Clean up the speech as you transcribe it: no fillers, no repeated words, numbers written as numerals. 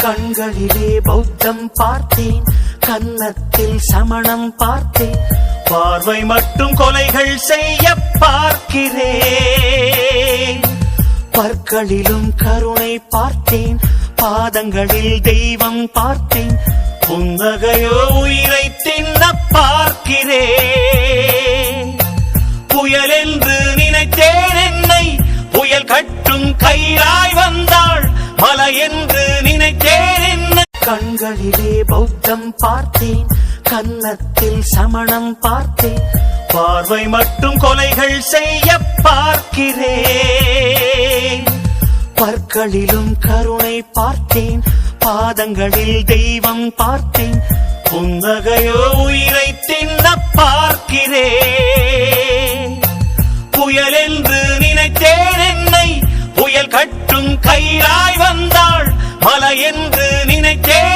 கண்களிலே பௌத்தம் பார்த்தேன், கன்னத்தில் சமணம் பார்த்தேன், பார்வை மட்டும் கொலைகள் செய்ய பார்க்கிறேன். பற்களிலும் கருணை பார்த்தேன், பாதங்களில் தெய்வம் பார்த்தேன், புன்னகையோ உயிரை தின்ன பார்க்கிறேன். புயல் என்று நினைத்தேன் என்னை, புயல் கட்டும் கயிறாய் வந்தாள், மலை என்று நினைத்தேன் என்னை. கண்களிலே பௌத்தம் பார்த்தேன், கன்னத்தில் சமணம் பார்த்தேன், பார்வை மட்டும் கொலைகள் செய்ய பார்க்கிறேன். பற்களிலும் கருணை பார்த்தேன், பாதங்களில் தெய்வம் பார்த்தேன், புன்னகையோ உயிரை தின்ன பார்க்கிறேன். புயல் என்று நினைத்தேன் என்னை, புயல் கட்டும் கயிறாய் வந்தாள், மலை என்று நினைத்தேன்